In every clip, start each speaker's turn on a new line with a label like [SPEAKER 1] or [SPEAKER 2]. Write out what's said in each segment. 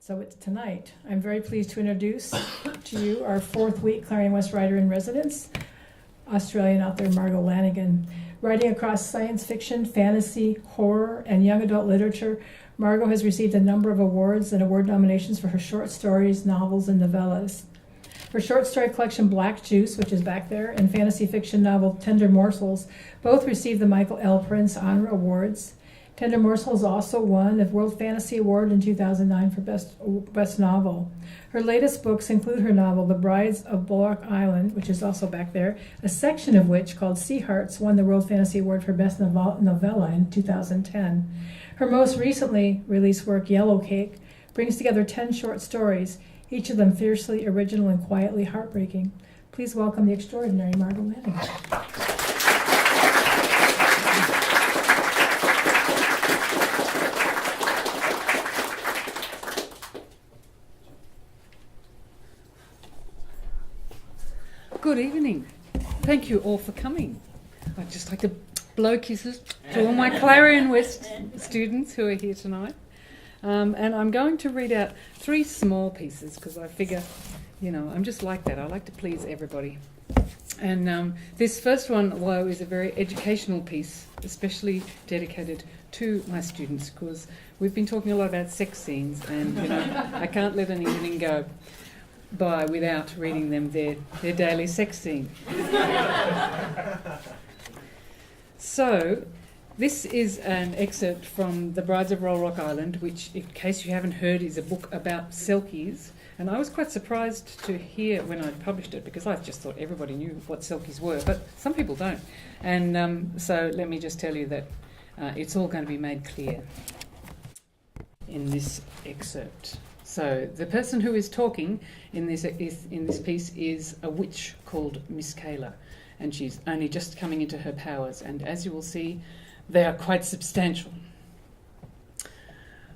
[SPEAKER 1] So it's tonight. I'm very pleased to introduce to you our fourth week Clarion West Writer in Residence, Australian author Margo Lanagan. Writing across science fiction, fantasy, horror, and young adult literature, Margo has received a number of awards and award nominations for her short stories, novels, and novellas. Her short story collection Black Juice, which is back there, and fantasy fiction novel Tender Morsels both received the Michael L. Prince Honor Awards. Tender Morsels also won the World Fantasy Award in 2009 for Best Novel. Her latest books include her novel The Brides of Bullock Island, which is also back there, a section of which, called Sea Hearts, won the World Fantasy Award for Best Novella in 2010. Her most recently released work, Yellow Cake, brings together 10 short stories, each of them fiercely original and quietly heartbreaking. Please welcome the extraordinary Margo Lanagan.
[SPEAKER 2] Good evening. Thank you all for coming. I'd just like to blow kisses to all my Clarion West students who are here tonight. And I'm going to read out 3 small pieces because I figure, I'm just like that. I like to please everybody. And this first one, although is a very educational piece, especially dedicated to my students, because we've been talking a lot about sex scenes and, I can't let an evening go by without reading them their daily sex scene. So, this is an excerpt from The Brides of Rock Island, which, in case you haven't heard, is a book about selkies. And I was quite surprised to hear when I published it, because I just thought everybody knew what selkies were, but some people don't. And so let me just tell you that it's all going to be made clear in this excerpt. So the person who is talking in this piece is a witch called Miss Kayla, and she's only just coming into her powers, and as you will see, they are quite substantial.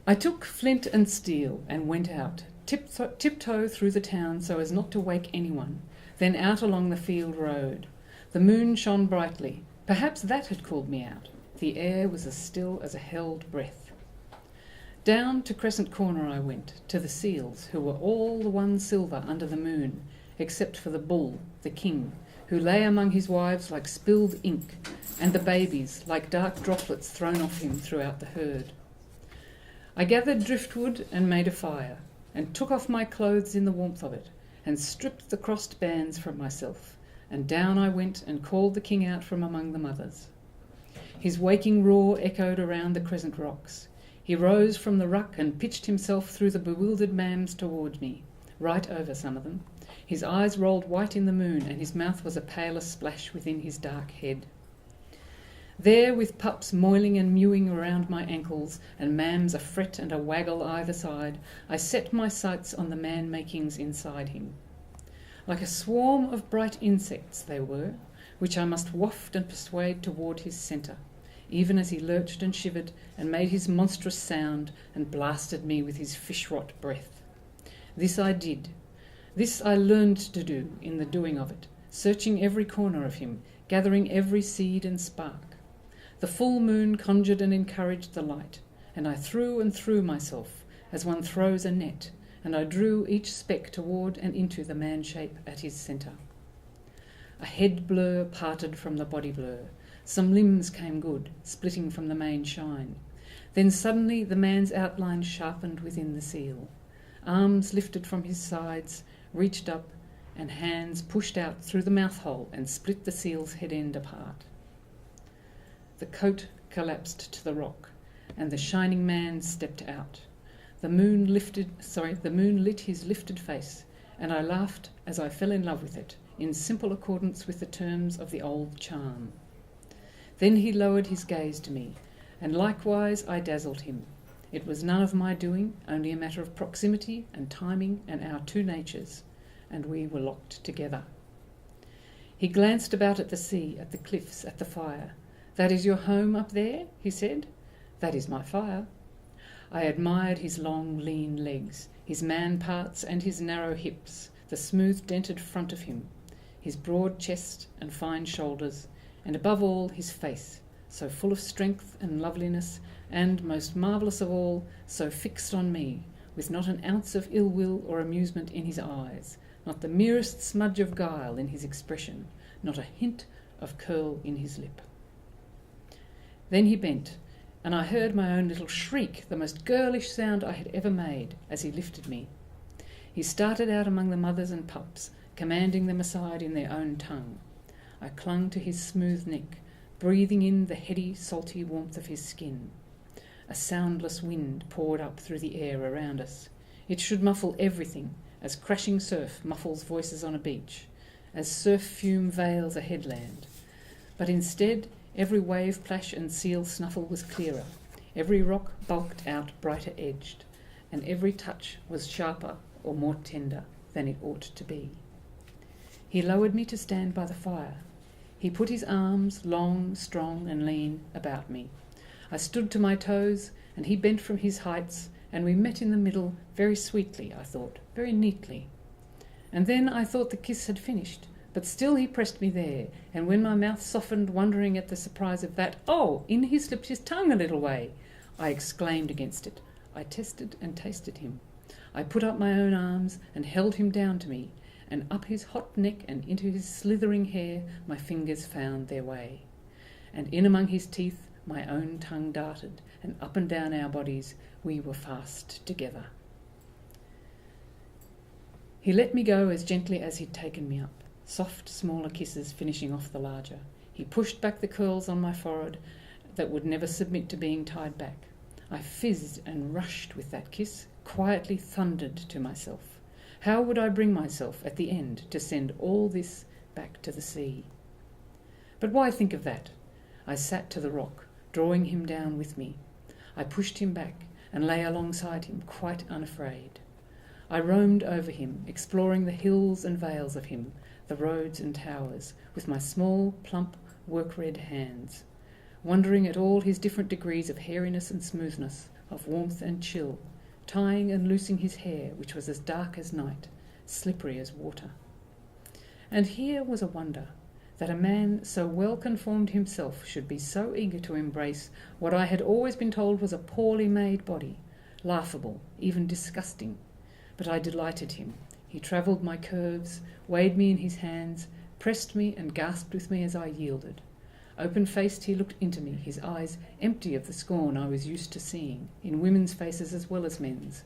[SPEAKER 2] I took flint and steel and went out, tiptoe through the town so as not to wake anyone, then out along the field road. The moon shone brightly. Perhaps that had called me out. The air was as still as a held breath. Down to Crescent Corner I went, to the seals, who were all the one silver under the moon, except for the bull, the king, who lay among his wives like spilled ink, and the babies like dark droplets thrown off him throughout the herd. I gathered driftwood and made a fire, and took off my clothes in the warmth of it, and stripped the crossed bands from myself, and down I went and called the king out from among the mothers. His waking roar echoed around the crescent rocks. He rose from the ruck and pitched himself through the bewildered mams toward me, right over some of them. His eyes rolled white in the moon, and his mouth was a paler splash within his dark head. There, with pups moiling and mewing around my ankles, and mams a fret and a waggle either side, I set my sights on the man-makings inside him. Like a swarm of bright insects they were, which I must waft and persuade toward his centre, even as he lurched and shivered and made his monstrous sound and blasted me with his fish-rot breath. This I did. This I learned to do in the doing of it, searching every corner of him, gathering every seed and spark. The full moon conjured and encouraged the light, and I threw and threw myself, as one throws a net, and I drew each speck toward and into the man-shape at his centre. A head blur parted from the body blur. Some limbs came good, splitting from the main shine. Then suddenly the man's outline sharpened within the seal. Arms lifted from his sides, reached up, and hands pushed out through the mouth hole and split the seal's head end apart. The coat collapsed to the rock, and the shining man stepped out. The moon lit his lifted face, and I laughed as I fell in love with it, in simple accordance with the terms of the old charm. Then he lowered his gaze to me, and likewise I dazzled him. It was none of my doing, only a matter of proximity and timing and our two natures, and we were locked together. He glanced about at the sea, at the cliffs, at the fire. "That is your home up there?" he said. "That is my fire." I admired his long, lean legs, his man parts and his narrow hips, the smooth dented front of him, his broad chest and fine shoulders, and above all his face, so full of strength and loveliness, and, most marvellous of all, so fixed on me, with not an ounce of ill will or amusement in his eyes, not the merest smudge of guile in his expression, not a hint of curl in his lip. Then he bent, and I heard my own little shriek, the most girlish sound I had ever made, as he lifted me. He started out among the mothers and pups, commanding them aside in their own tongue. I clung to his smooth neck, breathing in the heady, salty warmth of his skin. A soundless wind poured up through the air around us. It should muffle everything, as crashing surf muffles voices on a beach, as surf fume veils a headland. But instead, every wave plash and seal snuffle was clearer, every rock bulked out brighter edged, and every touch was sharper or more tender than it ought to be. He lowered me to stand by the fire. He put his arms, long, strong and lean, about me. I stood to my toes, and he bent from his heights, and we met in the middle very sweetly, I thought, very neatly. And then I thought the kiss had finished, but still he pressed me there, and when my mouth softened, wondering at the surprise of that, "Oh, in he slipped his tongue a little way," I exclaimed against it. I tested and tasted him. I put up my own arms and held him down to me, and up his hot neck and into his slithering hair my fingers found their way. And in among his teeth my own tongue darted, and up and down our bodies we were fast together. He let me go as gently as he'd taken me up, soft, smaller kisses finishing off the larger. He pushed back the curls on my forehead that would never submit to being tied back. I fizzed and rushed with that kiss, quietly thundered to myself. How would I bring myself at the end to send all this back to the sea? But why think of that? I sat to the rock, drawing him down with me. I pushed him back and lay alongside him, quite unafraid. I roamed over him, exploring the hills and vales of him, the roads and towers, with my small, plump, work-red hands, wondering at all his different degrees of hairiness and smoothness, of warmth and chill, tying and loosing his hair, which was as dark as night, slippery as water. And here was a wonder, that a man so well conformed himself should be so eager to embrace what I had always been told was a poorly made body, laughable, even disgusting. But I delighted him. He travelled my curves, weighed me in his hands, pressed me and gasped with me as I yielded. Open-faced he looked into me, his eyes empty of the scorn I was used to seeing, in women's faces as well as men's.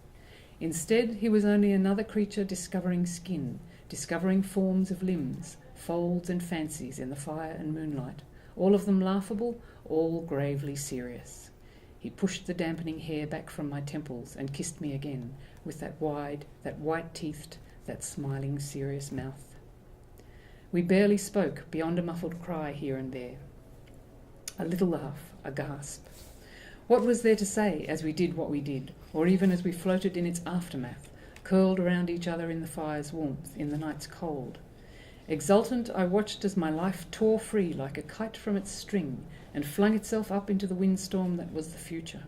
[SPEAKER 2] Instead, he was only another creature discovering skin, discovering forms of limbs, folds and fancies in the fire and moonlight, all of them laughable, all gravely serious. He pushed the dampening hair back from my temples and kissed me again, with that wide, that white-teethed, that smiling, serious mouth. We barely spoke, beyond a muffled cry here and there. A little laugh, a gasp. What was there to say as we did what we did, or even as we floated in its aftermath, curled around each other in the fire's warmth, in the night's cold? Exultant, I watched as my life tore free like a kite from its string and flung itself up into the windstorm that was the future.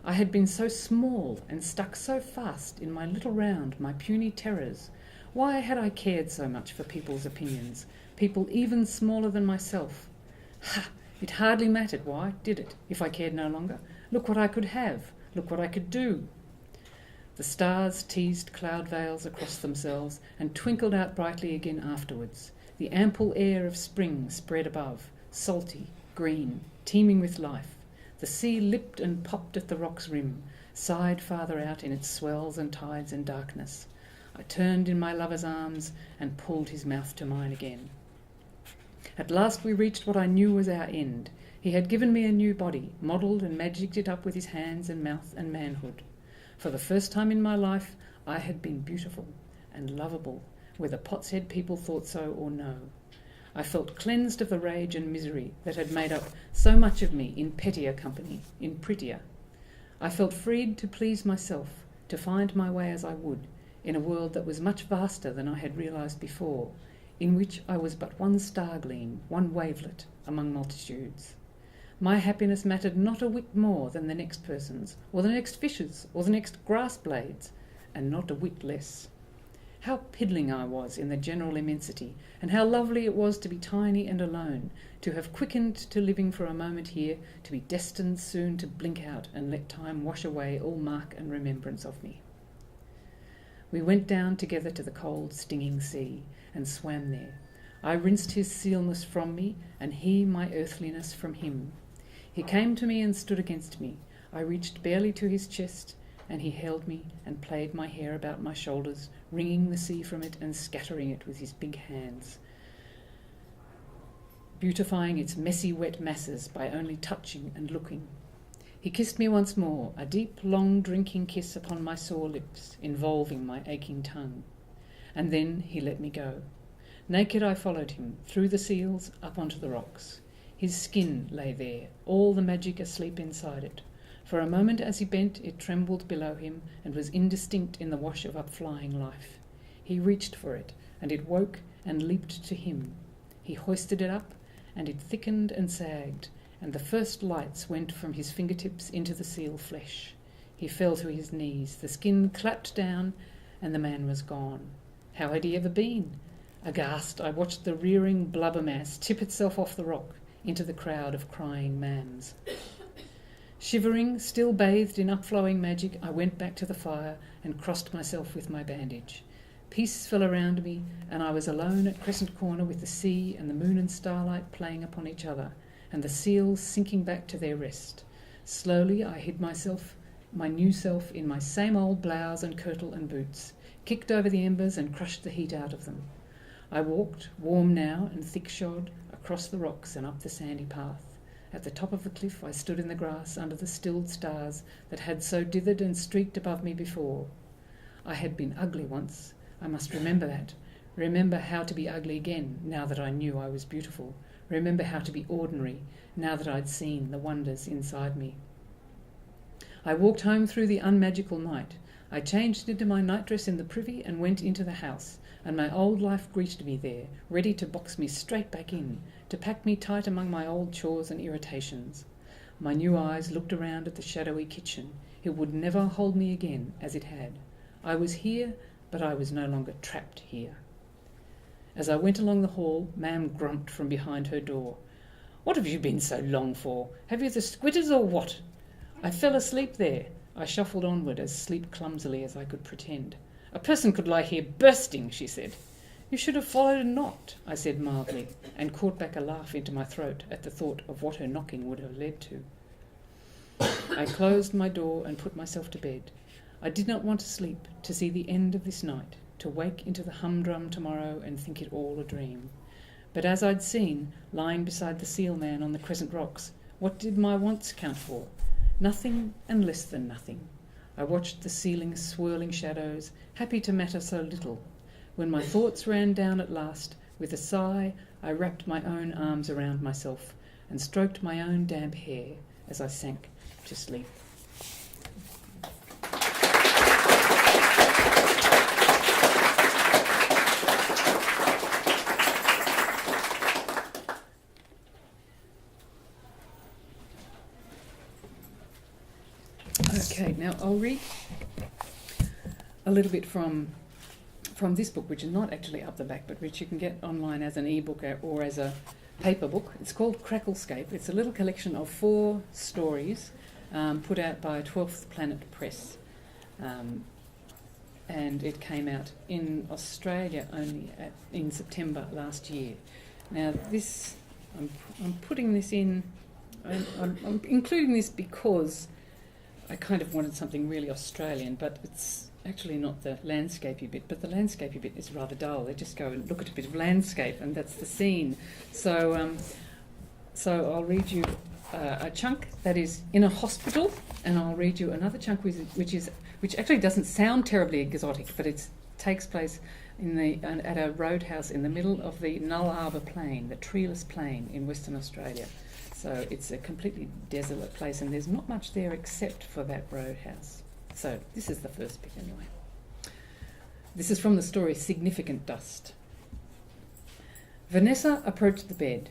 [SPEAKER 2] I had been so small and stuck so fast in my little round, my puny terrors. Why had I cared so much for people's opinions, people even smaller than myself? Ha! It hardly mattered why, did it, if I cared no longer? Look what I could have, look what I could do. The stars teased cloud veils across themselves and twinkled out brightly again afterwards. The ample air of spring spread above, salty, green, teeming with life. The sea lipped and popped at the rock's rim, sighed farther out in its swells and tides and darkness. I turned in my lover's arms and pulled his mouth to mine again. At last we reached what I knew was our end. He had given me a new body, modelled and magicked it up with his hands and mouth and manhood. For the first time in my life, I had been beautiful and lovable, whether Pot's Head people thought so or no. I felt cleansed of the rage and misery that had made up so much of me in pettier company, in prettier. I felt freed to please myself, to find my way as I would, in a world that was much vaster than I had realised before, in which I was but one star gleam, one wavelet among multitudes. My happiness mattered not a whit more than the next person's, or the next fish's, or the next grass blade's, and not a whit less. How piddling I was in the general immensity, and how lovely it was to be tiny and alone, to have quickened to living for a moment here, to be destined soon to blink out and let time wash away all mark and remembrance of me. We went down together to the cold, stinging sea and swam there. I rinsed his sealness from me, and he my earthliness from him. He came to me and stood against me. I reached barely to his chest, and he held me and played my hair about my shoulders, wringing the sea from it and scattering it with his big hands, beautifying its messy wet masses by only touching and looking. He kissed me once more, a deep, long drinking kiss upon my sore lips, involving my aching tongue. And then he let me go. Naked I followed him, through the seals, up onto the rocks. His skin lay there, all the magic asleep inside it. For a moment as he bent, it trembled below him and was indistinct in the wash of upflying life. He reached for it, and it woke and leaped to him. He hoisted it up, and it thickened and sagged, and the first lights went from his fingertips into the seal flesh. He fell to his knees, the skin clapped down, and the man was gone. How had he ever been? Aghast, I watched the rearing blubber mass tip itself off the rock into the crowd of crying mams. Shivering, still bathed in upflowing magic, I went back to the fire and crossed myself with my bandage. Peace fell around me, and I was alone at Crescent Corner with the sea and the moon and starlight playing upon each other, and the seals sinking back to their rest. Slowly I hid myself, my new self, in my same old blouse and kirtle and boots, kicked over the embers and crushed the heat out of them. I walked, warm now and thick-shod, across the rocks and up the sandy path. At the top of the cliff I stood in the grass under the stilled stars that had so dithered and streaked above me before. I had been ugly once. I must remember that. Remember how to be ugly again, now that I knew I was beautiful. Remember how to be ordinary, now that I'd seen the wonders inside me. I walked home through the unmagical night. I changed into my nightdress in the privy and went into the house, and my old life greeted me there, ready to box me straight back in, to pack me tight among my old chores and irritations. My new eyes looked around at the shadowy kitchen. It would never hold me again as it had. I was here, but I was no longer trapped here. As I went along the hall, Mam grumped from behind her door. "What have you been so long for? Have you the squitters or what?" I fell asleep there. I shuffled onward as sleep clumsily as I could pretend. "A person could lie here bursting," she said. "You should have followed and knocked," I said mildly, and caught back a laugh into my throat at the thought of what her knocking would have led to. I closed my door and put myself to bed. I did not want to sleep, to see the end of this night, to wake into the humdrum tomorrow and think it all a dream. But as I'd seen, lying beside the seal man on the Crescent Rocks, what did my wants count for? Nothing and less than nothing. I watched the ceiling's swirling shadows, happy to matter so little. When my thoughts ran down at last, with a sigh, I wrapped my own arms around myself and stroked my own damp hair as I sank to sleep. Okay, now I'll read a little bit from this book, which is not actually up the back, but which you can get online as an e-book or as a paper book. It's called Cracklescape. It's a little collection of 4 stories put out by 12th Planet Press. And it came out in Australia only in September last year. Now this, I'm putting this in, I'm including this because I kind of wanted something really Australian, but it's actually not the landscapey bit, but the landscapey bit is rather dull. They just go and look at a bit of landscape and that's the scene. So I'll read you a chunk that is in a hospital, and I'll read you another chunk which actually doesn't sound terribly exotic, but it takes place at a roadhouse in the middle of the Null Arbor Plain, the treeless plain in Western Australia. So it's a completely desolate place, and there's not much there except for that roadhouse. So this is the first bit anyway. This is from the story Significant Dust. Vanessa approached the bed.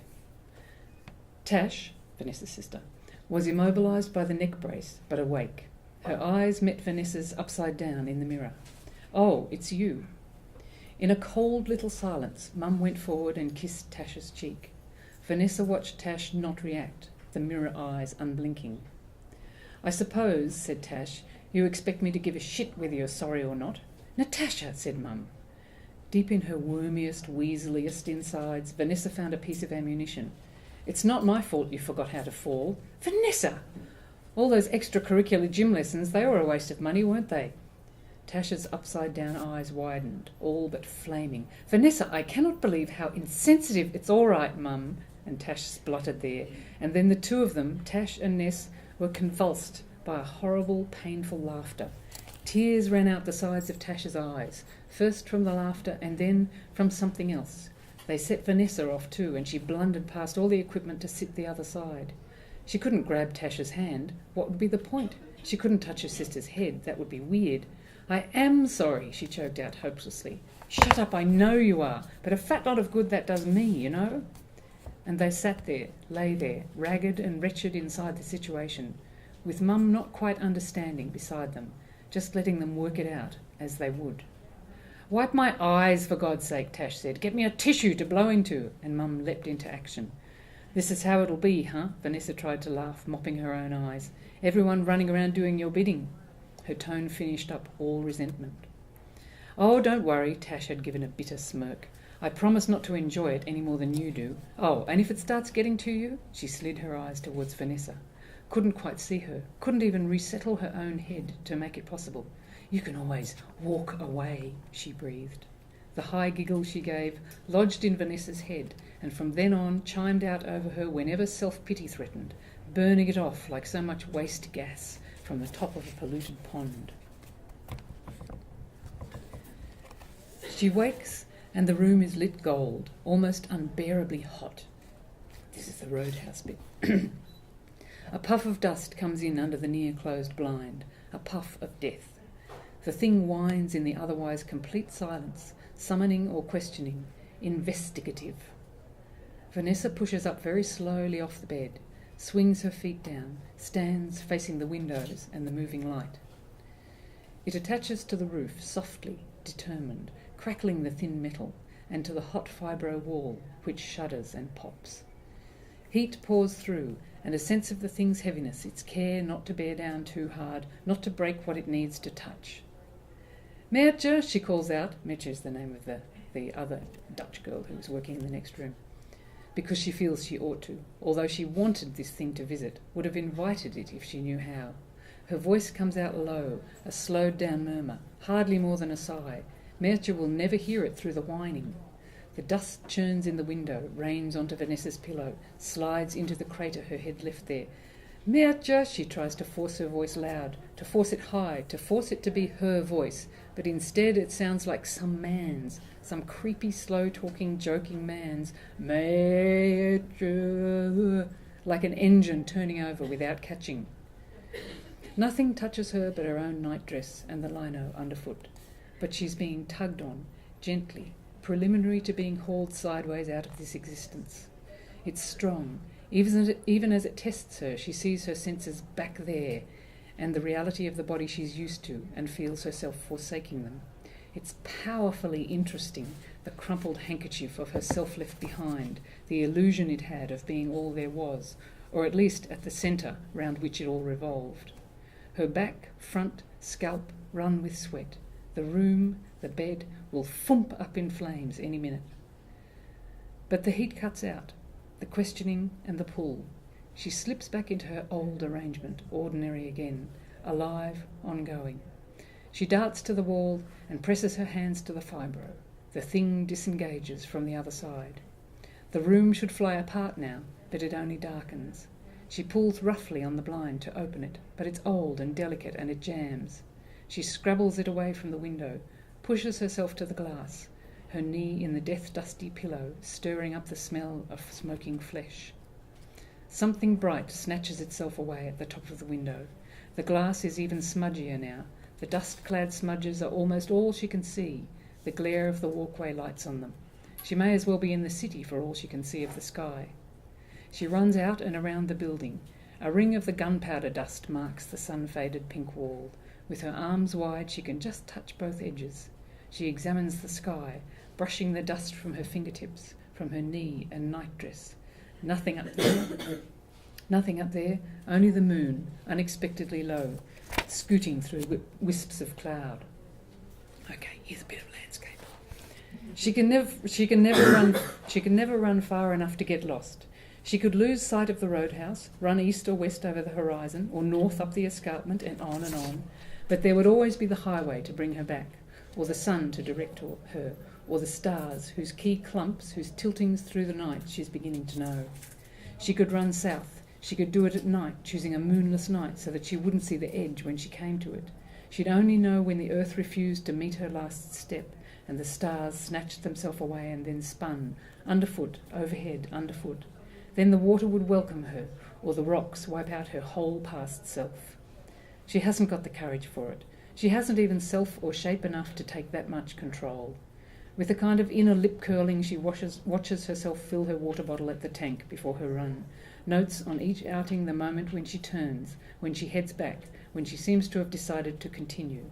[SPEAKER 2] Tash, Vanessa's sister, was immobilised by the neck brace, but awake. Her eyes met Vanessa's upside down in the mirror. "Oh, it's you." In a cold little silence, Mum went forward and kissed Tash's cheek. Vanessa watched Tash not react, the mirror eyes unblinking. "I suppose," said Tash, "you expect me to give a shit whether you're sorry or not. "Natasha," said Mum. Deep in her wormiest, weaseliest insides, Vanessa found a piece of ammunition. "It's not my fault you forgot how to fall." "Vanessa! All those extracurricular gym lessons, they were a waste of money, weren't they?" Tasha's upside-down eyes widened, all but flaming. "Vanessa, I cannot believe how insensitive—" "It's all right, Mum," and Tash spluttered there. And then the two of them, Tash and Ness, were convulsed by a horrible, painful laughter. Tears ran out the sides of Tasha's eyes, first from the laughter and then from something else. They set Vanessa off too, and she blundered past all the equipment to sit the other side. She couldn't grab Tasha's hand. What would be the point? She couldn't touch her sister's head. That would be weird. "I am sorry," she choked out hopelessly. "Shut up, I know you are, but a fat lot of good that does me, you know." And they sat there, lay there, ragged and wretched inside the situation, with Mum not quite understanding beside them, just letting them work it out as they would. "Wipe my eyes, for God's sake," Tash said. "Get me a tissue to blow into," and Mum leapt into action. "This is how it'll be, huh?" Vanessa tried to laugh, mopping her own eyes. "Everyone running around doing your bidding." Her tone finished up all resentment. "Oh, don't worry," Tash had given a bitter smirk. "I promise not to enjoy it any more than you do. Oh, and if it starts getting to you?" She slid her eyes towards Vanessa. Couldn't quite see her, couldn't even resettle her own head to make it possible. "You can always walk away," she breathed. The high giggle she gave lodged in Vanessa's head, and from then on chimed out over her whenever self-pity threatened, burning it off like so much waste gas from the top of a polluted pond. She wakes, and the room is lit gold, almost unbearably hot. This is the roadhouse bit. A puff of dust comes in under the near-closed blind, a puff of death. The thing whines in the otherwise complete silence, summoning or questioning, investigative. Vanessa pushes up very slowly off the bed, swings her feet down, stands facing the windows and the moving light. It attaches to the roof, softly, determined, crackling the thin metal, and to the hot fibro wall, which shudders and pops. Heat pours through, and a sense of the thing's heaviness, its care not to bear down too hard, not to break what it needs to touch. "Mertje," she calls out. Mertje is the name of the other Dutch girl who was working in the next room, because she feels she ought to, although she wanted this thing to visit, would have invited it if she knew how. Her voice comes out low, a slowed-down murmur, hardly more than a sigh. Mertje will never hear it through the whining. The dust churns in the window, rains onto Vanessa's pillow, slides into the crater her head left there. "Mertje," she tries to force her voice loud, to force it high, to force it to be her voice, but instead it sounds like some man's, some creepy, slow-talking, joking man's, "Mertje," like an engine turning over without catching. Nothing touches her but her own nightdress and the lino underfoot, but she's being tugged on, gently, preliminary to being hauled sideways out of this existence. It's strong. Even as it tests her, she sees her senses back there, and the reality of the body she's used to, and feels herself forsaking them. It's powerfully interesting, the crumpled handkerchief of herself left behind, the illusion it had of being all there was, or at least at the centre round which it all revolved. Her back, front, scalp run with sweat. The room, the bed, will thump up in flames any minute. But the heat cuts out, the questioning and the pull. She slips back into her old arrangement, ordinary again, alive, ongoing. She darts to the wall and presses her hands to the fibro. The thing disengages from the other side. The room should fly apart now, but it only darkens. She pulls roughly on the blind to open it, but it's old and delicate and it jams. She scrabbles it away from the window, pushes herself to the glass, her knee in the death-dusty pillow, stirring up the smell of smoking flesh. Something bright snatches itself away at the top of the window. The glass is even smudgier now. The dust-clad smudges are almost all she can see. The glare of the walkway lights on them. She may as well be in the city for all she can see of the sky. She runs out and around the building. A ring of the gunpowder dust marks the sun-faded pink wall. With her arms wide, she can just touch both edges. She examines the sky, brushing the dust from her fingertips, from her knee and nightdress. Nothing up there. Nothing up there, only the moon, unexpectedly low, scooting through wisps of cloud. Okay, here's a bit of landscape. She can never run far enough to get lost. She could lose sight of the roadhouse, run east or west over the horizon, or north up the escarpment and on, but there would always be the highway to bring her back, or the sun to direct her, or the stars, whose key clumps, whose tiltings through the night she's beginning to know. She could run south. She could do it at night, choosing a moonless night so that she wouldn't see the edge when she came to it. She'd only know when the earth refused to meet her last step, and the stars snatched themselves away and then spun, underfoot, overhead, underfoot. Then the water would welcome her, or the rocks wipe out her whole past self. She hasn't got the courage for it. She hasn't even self or shape enough to take that much control. With a kind of inner lip curling, she watches herself fill her water bottle at the tank before her run, notes on each outing the moment when she turns, when she heads back, when she seems to have decided to continue.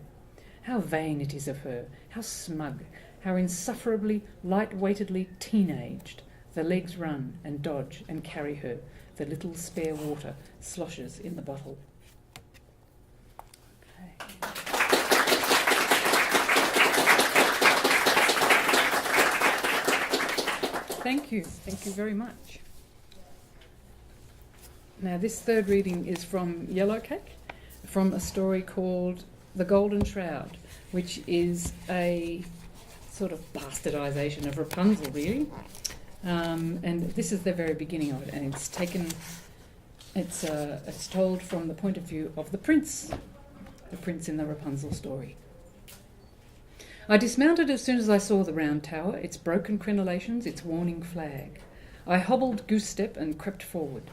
[SPEAKER 2] How vain it is of her, how smug, how insufferably, light-weightedly teenaged. The legs run and dodge and carry her. The little spare water sloshes in the bottle. Okay. Thank you very much. Now this third reading is from Yellowcake, from a story called The Golden Shroud, which is a sort of bastardisation of Rapunzel, really. And this is the very beginning of it, and it's told from the point of view of the prince in the Rapunzel story. I dismounted as soon as I saw the round tower, its broken crenellations, its warning flag. I hobbled goose-step and crept forward.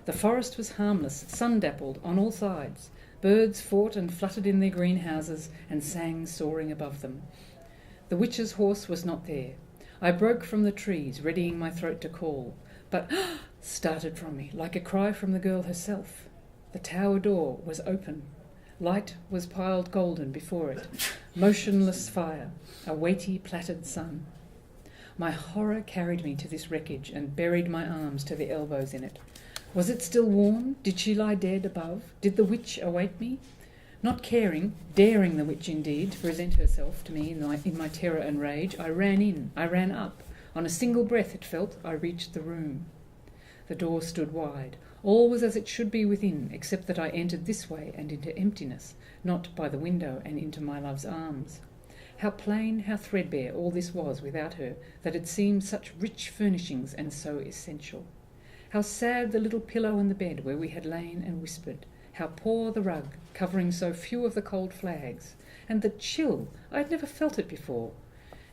[SPEAKER 2] The forest was harmless, sun-dappled on all sides. Birds fought and fluttered in their greenhouses and sang soaring above them. The witch's horse was not there. I broke from the trees, readying my throat to call, but started from me, like a cry from the girl herself. The tower door was open. Light was piled golden before it, motionless fire, a weighty plaited sun. My horror carried me to this wreckage and buried my arms to the elbows in it. Was it still warm? Did she lie dead above? Did the witch await me? Not caring, daring the witch indeed, to present herself to me in my terror and rage, I ran up. On a single breath, it felt, I reached the room. The door stood wide. All was as it should be within, except that I entered this way and into emptiness, not by the window and into my love's arms. How plain, how threadbare all this was without her, that it seemed such rich furnishings and so essential. How sad the little pillow in the bed where we had lain and whispered. How poor the rug, covering so few of the cold flags. And the chill, I had never felt it before.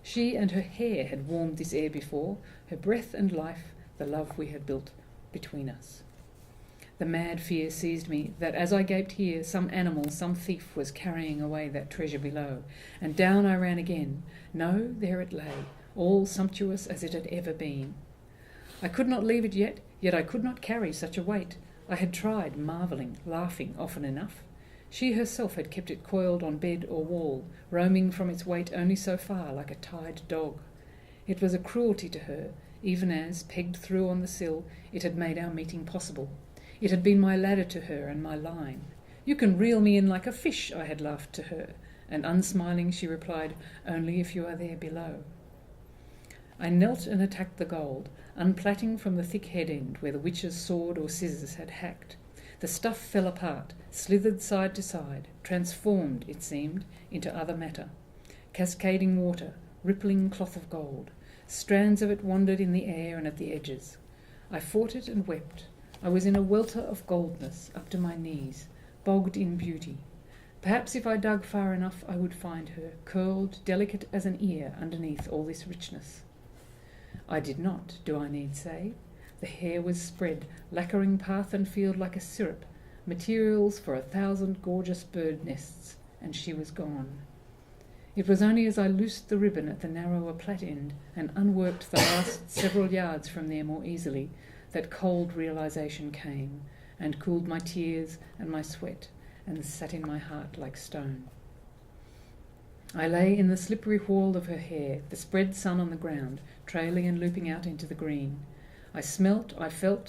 [SPEAKER 2] She and her hair had warmed this air before, her breath and life, the love we had built between us. The mad fear seized me that as I gaped here, some animal, some thief was carrying away that treasure below, and down I ran again. No, there it lay, all sumptuous as it had ever been. I could not leave it yet I could not carry such a weight. I had tried, marvelling, laughing often enough. She herself had kept it coiled on bed or wall, roaming from its weight only so far, like a tied dog. It was a cruelty to her, even as, pegged through on the sill, it had made our meeting possible. It had been my ladder to her and my line. "You can reel me in like a fish," I had laughed to her, and unsmiling she replied, "Only if you are there below." I knelt and attacked the gold, unplaiting from the thick head end where the witch's sword or scissors had hacked. The stuff fell apart, slithered side to side, transformed, it seemed, into other matter. Cascading water, rippling cloth of gold. Strands of it wandered in the air and at the edges. I fought it and wept. I was in a welter of goldness, up to my knees, bogged in beauty. Perhaps if I dug far enough I would find her, curled, delicate as an ear, underneath all this richness. I did not, do I need say? The hair was spread, lacquering path and field like a syrup, materials for 1,000 gorgeous bird nests, and she was gone. It was only as I loosed the ribbon at the narrower plait end and unworked the last several yards from there more easily that cold realization came, and cooled my tears and my sweat, and sat in my heart like stone. I lay in the slippery whorl of her hair, the spread sun on the ground, trailing and looping out into the green. I felt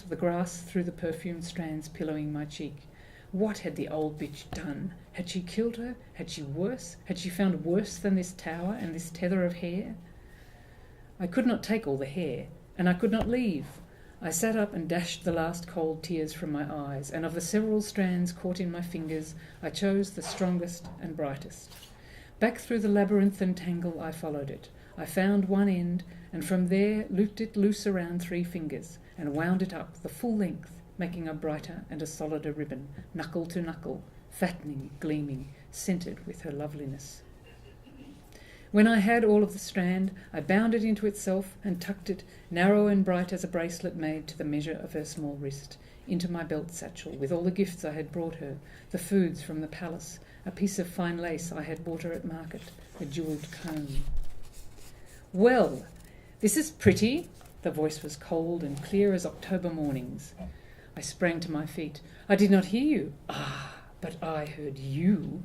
[SPEAKER 2] the grass through the perfumed strands pillowing my cheek. What had the old bitch done? Had she killed her? Had she worse? Had she found worse than this tower and this tether of hair? I could not take all the hair, and I could not leave. I sat up and dashed the last cold tears from my eyes, and of the several strands caught in my fingers, I chose the strongest and brightest. Back through the labyrinthine tangle I followed it. I found one end, and from there looped it loose around 3 fingers, and wound it up the full length, making a brighter and a solider ribbon, knuckle to knuckle, fattening, gleaming, scented with her loveliness. When I had all of the strand, I bound it into itself and tucked it, narrow and bright as a bracelet made to the measure of her small wrist, into my belt satchel, with all the gifts I had brought her, the foods from the palace, a piece of fine lace I had bought her at market, a jewelled comb. "Well, this is pretty." The voice was cold and clear as October mornings. I sprang to my feet. "I did not hear you." "Ah, but I heard you."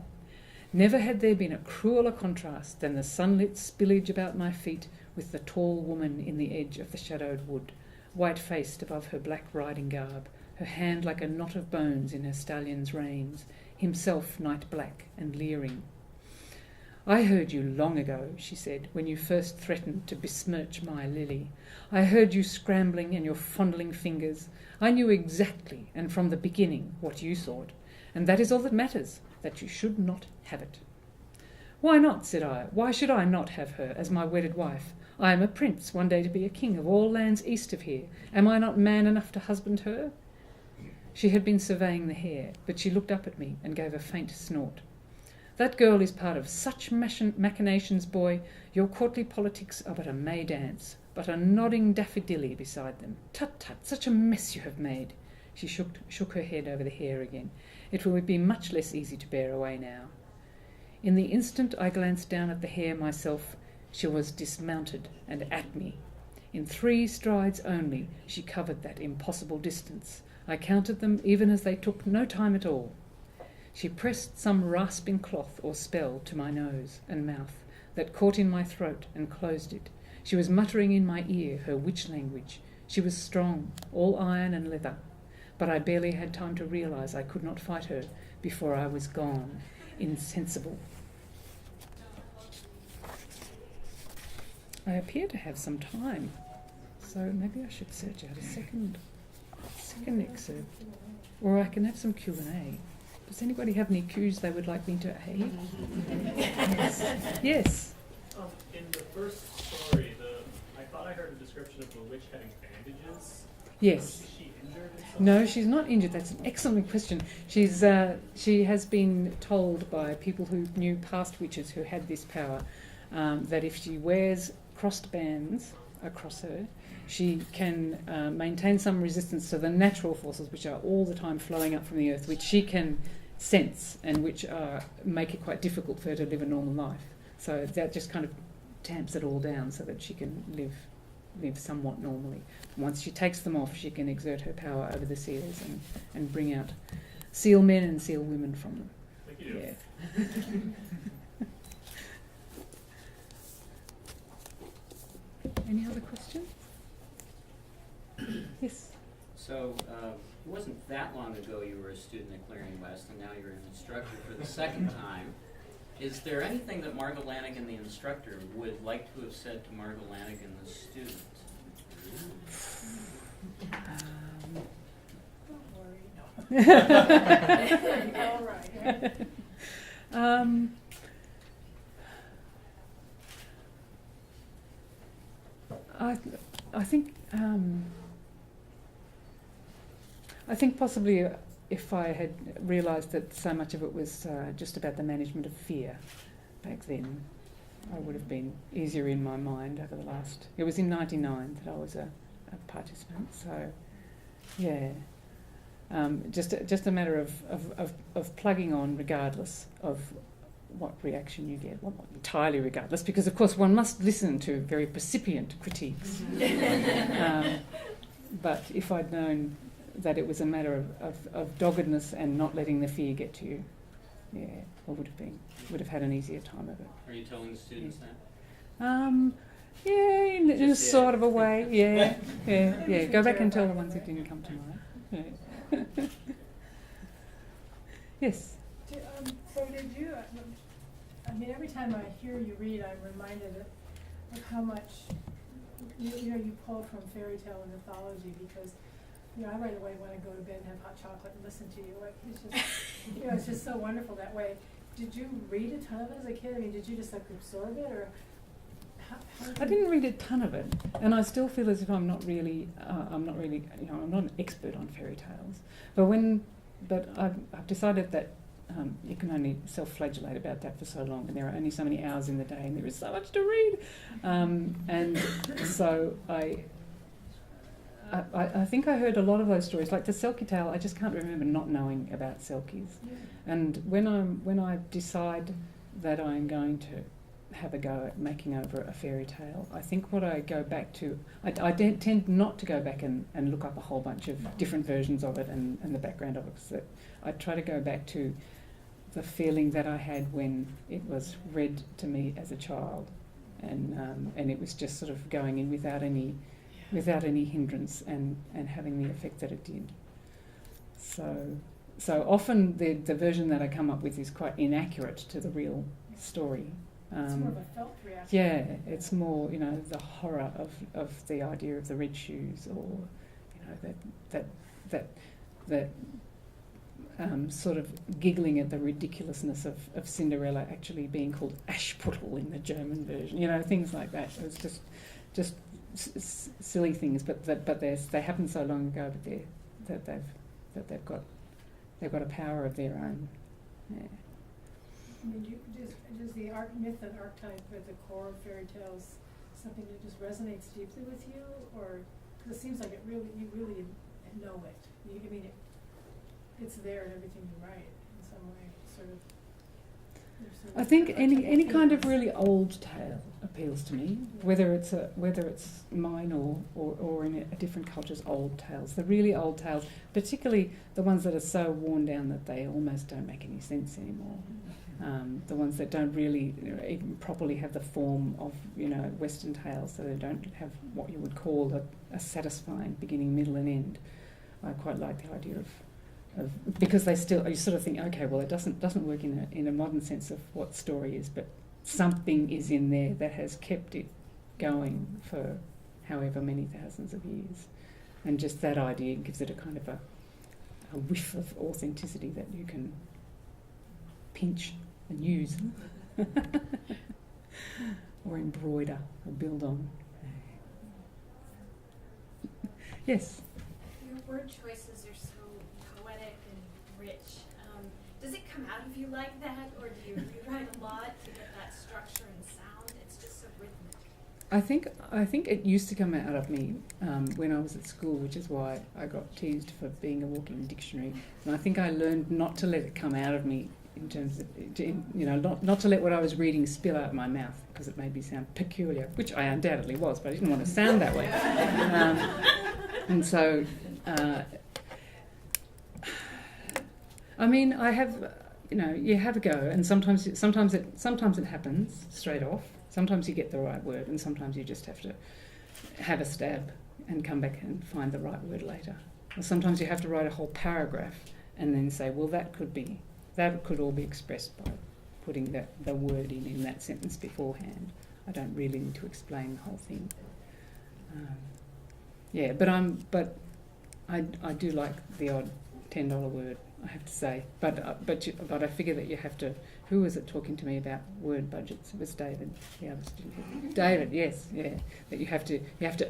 [SPEAKER 2] Never had there been a crueler contrast than the sunlit spillage about my feet with the tall woman in the edge of the shadowed wood, white-faced above her black riding garb, her hand like a knot of bones in her stallion's reins, himself night black and leering. "I heard you long ago," she said, "when you first threatened to besmirch my lily. I heard you scrambling and your fondling fingers. I knew exactly and from the beginning what you thought, and that is all that matters, that you should not have it." "Why not?" said I. "Why should I not have her as my wedded wife? I am a prince, one day to be a king of all lands east of here. Am I not man enough to husband her?" She had been surveying the hair, but she looked up at me and gave a faint snort. "That girl is part of such machinations, boy. Your courtly politics are but a May dance, but a nodding daffodilly beside them. Tut, tut, such a mess you have made." She shook her head over the hair again. "It will be much less easy to bear away now." In the instant I glanced down at the hair myself, she was dismounted and at me. In 3 strides only she covered that impossible distance. I counted them even as they took no time at all. She pressed some rasping cloth or spell to my nose and mouth that caught in my throat and closed it. She was muttering in my ear her witch language. She was strong, all iron and leather, but I barely had time to realise I could not fight her before I was gone, insensible. I appear to have some time, so maybe I should search out a second excerpt, or I can have some Q&A. Does anybody have any cues they would like me to aid? Yes.
[SPEAKER 3] In the first story, I thought I heard a description of the witch having bandages.
[SPEAKER 2] Yes.
[SPEAKER 3] Is she injured in some
[SPEAKER 2] No,
[SPEAKER 3] way?
[SPEAKER 2] she's not injured. That's an excellent question. She has been told by people who knew past witches who had this power that if she wears crossed bands across her, she can maintain some resistance to the natural forces which are all the time flowing up from the earth, which she can sense and which make it quite difficult for her to live a normal life. So that just kind of tamps it all down so that she can live somewhat normally. Once she takes them off, she can exert her power over the seals and bring out seal men and seal women from them.
[SPEAKER 3] Like you do.
[SPEAKER 2] Yeah. Any other questions? Yes.
[SPEAKER 4] So, it wasn't that long ago you were a student at Clarion West, and now you're an instructor for the second time. Is there anything that Margo Lanagan, the instructor, would like to have said to Margo Lanagan, the student?
[SPEAKER 2] I think possibly if I had realised that so much of it was just about the management of fear back then, I would have been easier in my mind over the last... It was in 1999 that I was a participant, so yeah. Just a matter of plugging on regardless of what reaction you get, well, not entirely regardless, because of course one must listen to very percipient critiques. But if I'd known that it was a matter of doggedness and not letting the fear get to you, yeah, I would have had an easier time of it.
[SPEAKER 4] Are you telling the students that?
[SPEAKER 2] Yeah, in a
[SPEAKER 4] Just
[SPEAKER 2] sort of a way, yeah. Go back and tell the ones who didn't come to mind. Yeah. Yes.
[SPEAKER 1] So did you, I mean, every time I hear you read, I'm reminded of how much, you pull from fairy tale and mythology, because, I right away want to go to bed and have hot chocolate and listen to you. Like, it's just, it's just so wonderful that way. Did you read a ton of it as a kid? I mean, did you just absorb it, or how
[SPEAKER 2] I didn't read a ton of it, and I still feel as if I'm not really, I'm not an expert on fairy tales. But I've decided that you can only self-flagellate about that for so long, and there are only so many hours in the day, and there is so much to read. And so I think I heard a lot of those stories, like the Selkie tale. I just can't remember not knowing about Selkies.
[SPEAKER 1] Yeah.
[SPEAKER 2] And when I decide that I'm going to have a go at making over a fairy tale, I think what I go back to, I tend not to go back and look up a whole bunch of different versions of it and the background of it, because I try to go back to the feeling that I had when it was read to me as a child, and it was just sort of going in without any hindrance and having the effect that it did. So often the version that I come up with is quite inaccurate to the real story.
[SPEAKER 1] it's more of a felt reaction?
[SPEAKER 2] Yeah, it's more, the horror of the idea of the red shoes, or, that sort of giggling at the ridiculousness of Cinderella actually being called Ashputtel in the German version, things like that. It was just silly things, but they happened so long ago, but they've got a power of their own. Yeah.
[SPEAKER 1] I mean, does the myth and archetype at the core of fairy tales something that just resonates deeply with you, or because it seems like you really know it. It's there in everything you write in some way, sort of.
[SPEAKER 2] I think any kind of really old tale appeals to me, whether it's mine or in a different culture's old tales. The really old tales, particularly the ones that are so worn down that they almost don't make any sense anymore. The ones that don't really even properly have the form of Western tales, so they don't have what you would call a satisfying beginning, middle, and end. I quite like the idea of because you sort of think, okay, well, it doesn't work in a modern sense of what story is, but something is in there that has kept it going for however many thousands of years, and just that idea gives it a kind of a whiff of authenticity that you can pinch and use or embroider or build on. Yes?
[SPEAKER 5] Your word choices are so poetic and rich. Does it come out of you like that, or do you rewrite a lot to get that structure and sound? It's just so rhythmic.
[SPEAKER 2] I think it used to come out of me when I was at school, which is why I got teased for being a walking dictionary. And I think I learned not to let it come out of me in terms of, not to let what I was reading spill out my mouth, because it made me sound peculiar, which I undoubtedly was, but I didn't want to sound that way. And so, I mean, I have, you have a go, and sometimes it happens straight off. Sometimes you get the right word, and sometimes you just have to have a stab and come back and find the right word later. Or sometimes you have to write a whole paragraph and then say, well, that could all be expressed by putting the word in that sentence beforehand. I don't really need to explain the whole thing. But I do like the odd $10 word, I have to say. But I figure that you have to. Who was it talking to me about word budgets? It was David, the other student. David, yes, yeah. That you have to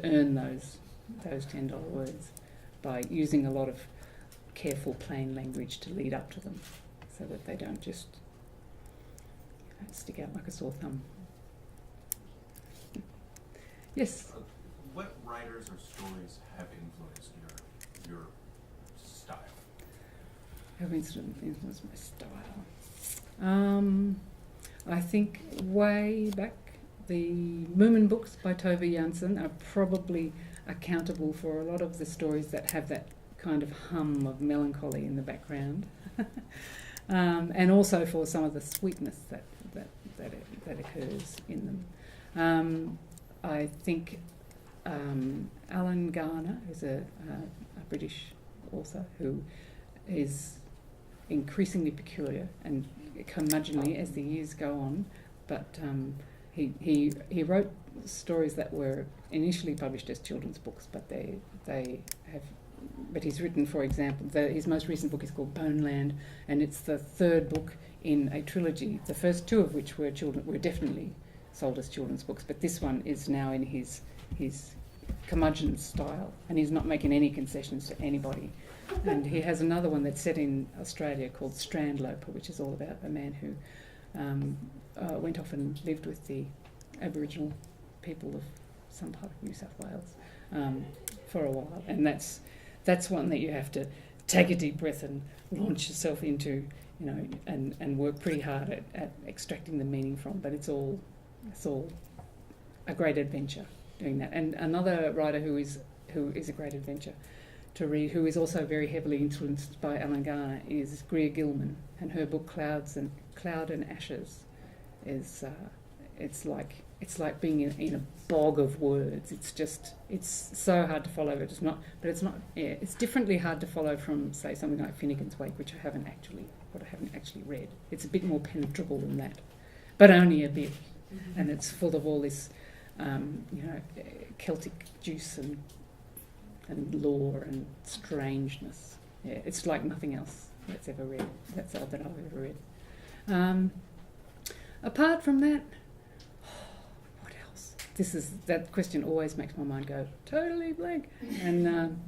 [SPEAKER 2] earn those $10 words by using a lot of careful, plain language to lead up to them, so that they don't just stick out like a sore thumb. Yes.
[SPEAKER 6] What writers or stories have influenced your style?
[SPEAKER 2] Have influenced my style. I think way back, the Moomin books by Tove Jansson are probably accountable for a lot of the stories that have that kind of hum of melancholy in the background, and also for some of the sweetness that occurs in them. I think Alan Garner, who's a British author who is increasingly peculiar and curmudgeonly as the years go on. But he wrote stories that were initially published as children's books, but they have. But he's written, for example, his most recent book is called Boneland, and it's the third book in a trilogy. The first two of which were definitely sold as children's books, but this one is now in his curmudgeon style, and he's not making any concessions to anybody. And he has another one that's set in Australia called Strandloper, which is all about a man who went off and lived with the Aboriginal people of some part of New South Wales for a while, and that's one that you have to take a deep breath and launch yourself into, and work pretty hard at extracting the meaning from. But it's all a great adventure doing that. And another writer who is a great adventure to read, who is also very heavily influenced by Alan Garner, is Greer Gilman, and her book Cloud and Ashes is it's like being in a bog of words. It's so hard to follow. It's differently hard to follow from, say, something like Finnegan's Wake, which I haven't actually read. It's a bit more penetrable than that, but only a bit. Mm-hmm. And it's full of all this, Celtic juice and lore and strangeness. Yeah, it's like nothing else that I've ever read. Apart from that, what else? That question always makes my mind go totally blank. And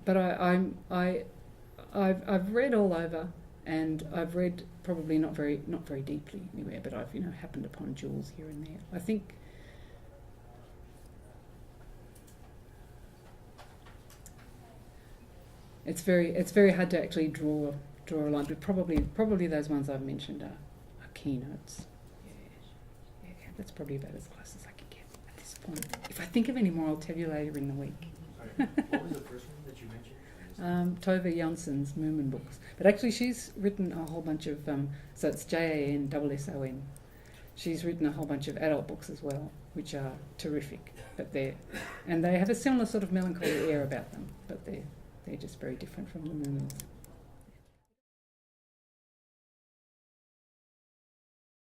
[SPEAKER 2] but I've read all over, and I've read probably not very deeply anywhere, but I've happened upon jewels here and there. I think it's very hard to actually draw a line, but probably those ones I've mentioned are keynotes. Yeah, that's probably about as close as I can get at this point. If I think of any more, I'll tell you later in the week.
[SPEAKER 3] Sorry, what was the first one that you mentioned?
[SPEAKER 2] Tove Jansson's Moomin books. But actually she's written a whole bunch of, so it's JANSSON. She's written a whole bunch of adult books as well, which are terrific. But they have a similar sort of melancholy air about them, but they're just very different from the Moomins.